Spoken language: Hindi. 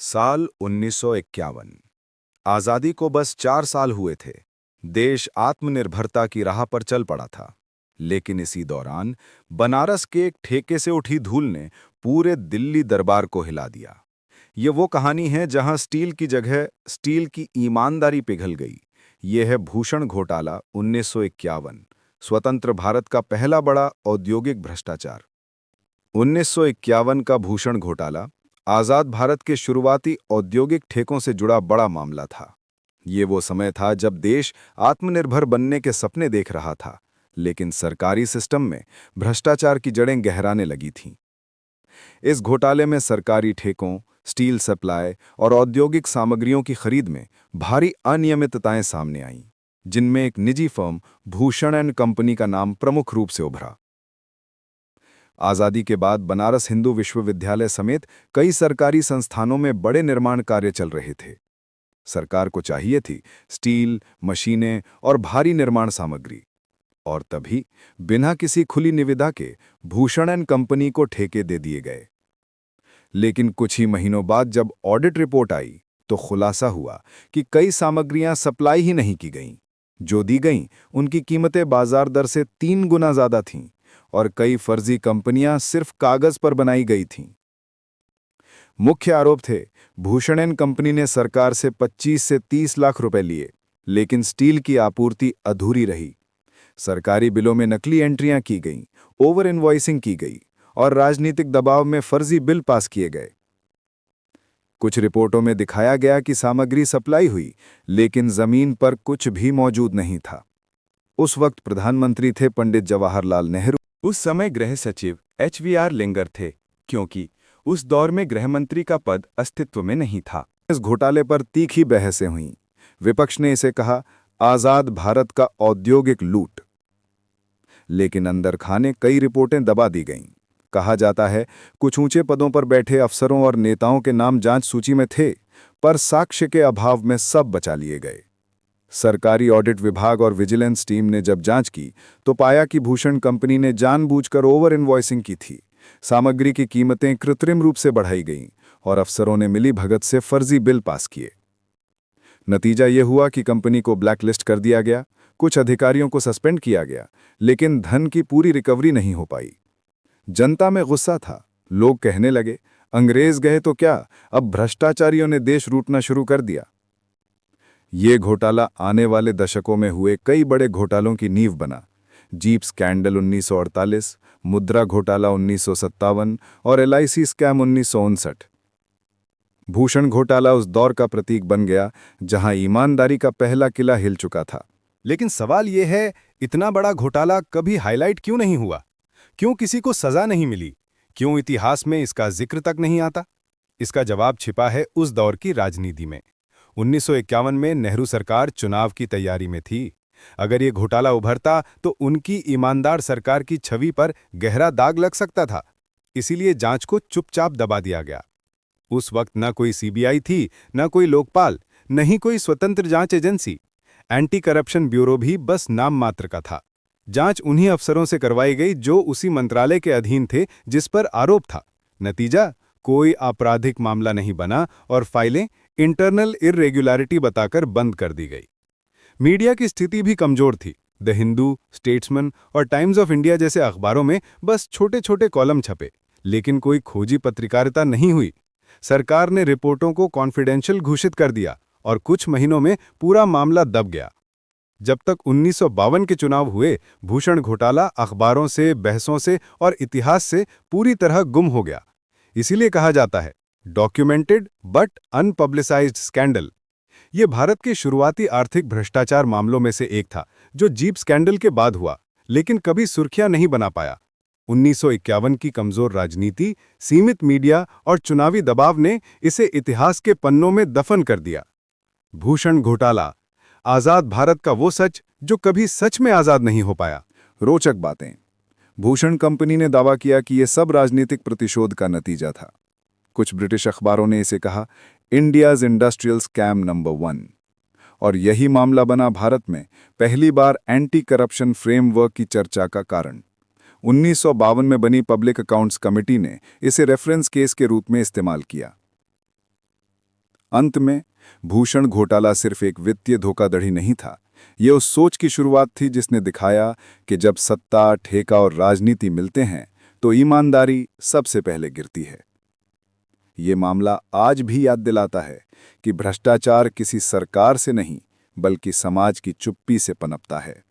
साल 1951। आज़ादी को बस 4 साल हुए थे। देश आत्मनिर्भरता की राह पर चल पड़ा था। लेकिन इसी दौरान बनारस के एक ठेके से उठी धूल ने पूरे दिल्ली दरबार को हिला दिया। ये वो कहानी है जहां स्टील की जगह स्टील की ईमानदारी पिघल गई। ये है भूषण घोटाला 1951, स्वतंत्र भारत का पहला बड़ा औद्योगिक भ्रष्टाचार। 1951 का भूषण घोटाला आज़ाद भारत के शुरुआती औद्योगिक ठेकों से जुड़ा बड़ा मामला था। ये वो समय था जब देश आत्मनिर्भर बनने के सपने देख रहा था, लेकिन सरकारी सिस्टम में भ्रष्टाचार की जड़ें गहराने लगी थीं। इस घोटाले में सरकारी ठेकों, स्टील सप्लाई और औद्योगिक सामग्रियों की खरीद में भारी अनियमितताएं सामने आईं, जिनमें एक निजी फर्म भूषण एंड कंपनी का नाम प्रमुख रूप से उभरा। आज़ादी के बाद बनारस हिंदू विश्वविद्यालय समेत कई सरकारी संस्थानों में बड़े निर्माण कार्य चल रहे थे। सरकार को चाहिए थी स्टील, मशीनें और भारी निर्माण सामग्री, और तभी बिना किसी खुली निविदा के भूषण एंड कंपनी को ठेके दे दिए गए। लेकिन कुछ ही महीनों बाद जब ऑडिट रिपोर्ट आई तो खुलासा हुआ कि कई सामग्रियां सप्लाई ही नहीं की गईं। जो दी गईं उनकी कीमतें बाजार दर से 3 गुना ज्यादा थीं, और कई फर्जी कंपनियां सिर्फ कागज पर बनाई गई थीं। मुख्य आरोप थे, भूषण एंड कंपनी ने सरकार से 25 से 30 लाख रुपए लिए, लेकिन स्टील की आपूर्ति अधूरी रही। सरकारी बिलों में नकली एंट्रियां की गईं, ओवर इनवॉइसिंग की गई और राजनीतिक दबाव में फर्जी बिल पास किए गए। कुछ रिपोर्टों में दिखाया गया कि सामग्री सप्लाई हुई, लेकिन जमीन पर कुछ भी मौजूद नहीं था। उस वक्त प्रधानमंत्री थे पंडित जवाहरलाल नेहरू। उस समय गृह सचिव HVR लिंगर थे, क्योंकि उस दौर में गृह मंत्री का पद अस्तित्व में नहीं था। इस घोटाले पर तीखी बहसें हुईं। विपक्ष ने इसे कहा आजाद भारत का औद्योगिक लूट। लेकिन अंदर खाने कई रिपोर्टें दबा दी गईं। कहा जाता है कुछ ऊंचे पदों पर बैठे अफसरों और नेताओं के नाम जांच सूची में थे, पर साक्ष्य के अभाव में सब बचा लिए गए। सरकारी ऑडिट विभाग और विजिलेंस टीम ने जब जांच की तो पाया कि भूषण कंपनी ने जानबूझकर ओवर इनवॉइसिंग की थी। सामग्री की कीमतें कृत्रिम रूप से बढ़ाई गईं और अफसरों ने मिली भगत से फर्जी बिल पास किए। नतीजा यह हुआ कि कंपनी को ब्लैकलिस्ट कर दिया गया, कुछ अधिकारियों को सस्पेंड किया गया, लेकिन धन की पूरी रिकवरी नहीं हो पाई। जनता में गुस्सा था। लोग कहने लगे, अंग्रेज गए तो क्या, अब भ्रष्टाचारियों ने देश लूटना शुरू कर दिया। ये घोटाला आने वाले दशकों में हुए कई बड़े घोटालों की नींव बना। जीप स्कैंडल 1948, मुद्रा घोटाला 1957 और LIC स्कैम 1959। भूषण घोटाला उस दौर का प्रतीक बन गया जहां ईमानदारी का पहला किला हिल चुका था। लेकिन सवाल यह है, इतना बड़ा घोटाला कभी हाईलाइट क्यों नहीं हुआ? क्यों किसी को सजा नहीं मिली? क्यों इतिहास में इसका जिक्र तक नहीं आता? इसका जवाब छिपा है उस दौर की राजनीति में। 1951 में नेहरू सरकार चुनाव की तैयारी में थी। अगर ये घोटाला उभरता तो उनकी ईमानदार सरकार की छवि पर गहरा दाग लग सकता था। इसीलिए जांच को चुपचाप दबा दिया गया। उस वक्त न कोई CBI थी, न कोई लोकपाल, न ही कोई स्वतंत्र जांच एजेंसी। एंटी करप्शन ब्यूरो भी बस नाम मात्र का था। जांच उन्हीं अफसरों से करवाई गई जो उसी मंत्रालय के अधीन थे जिस पर आरोप था। नतीजा, कोई आपराधिक मामला नहीं बना और फाइलें इंटरनल इर्रेगुलरिटी बताकर बंद कर दी गई। मीडिया की स्थिति भी कमजोर थी। द हिंदू, स्टेट्समैन और टाइम्स ऑफ इंडिया जैसे अखबारों में बस छोटे छोटे कॉलम छपे, लेकिन कोई खोजी पत्रकारिता नहीं हुई। सरकार ने रिपोर्टों को कॉन्फिडेंशियल घोषित कर दिया और कुछ महीनों में पूरा मामला दब गया। जब तक 1952 के चुनाव हुए, भूषण घोटाला अखबारों से, बहसों से और इतिहास से पूरी तरह गुम हो गया। इसीलिए कहा जाता है डॉक्यूमेंटेड बट अनपब्लिसाइज्ड स्कैंडल। ये भारत के शुरुआती आर्थिक भ्रष्टाचार मामलों में से एक था, जो जीप स्कैंडल के बाद हुआ, लेकिन कभी सुर्खियां नहीं बना पाया। 1951 की कमजोर राजनीति, सीमित मीडिया और चुनावी दबाव ने इसे इतिहास के पन्नों में दफन कर दिया। भूषण घोटाला, आजाद भारत का वो सच जो कभी सच में आजाद नहीं हो पाया। रोचक बातें। भूषण कंपनी ने दावा किया कि यह सब राजनीतिक प्रतिशोध का नतीजा था। कुछ ब्रिटिश अखबारों ने इसे कहा इंडियाज इंडस्ट्रियल स्कैम नंबर 1, और यही मामला बना भारत में पहली बार एंटी करप्शन फ्रेमवर्क की चर्चा का कारण। 1952 में बनी पब्लिक अकाउंट्स कमेटी ने इसे रेफरेंस केस के रूप में इस्तेमाल किया। अंत में भूषण घोटाला सिर्फ एक वित्तीय धोखाधड़ी नहीं था, ये उस सोच की शुरुआत थी जिसने दिखाया कि जब सत्ता, ठेका और राजनीति मिलते हैं तो ईमानदारी सबसे पहले गिरती है। ये मामला आज भी याद दिलाता है कि भ्रष्टाचार किसी सरकार से नहीं बल्कि समाज की चुप्पी से पनपता है।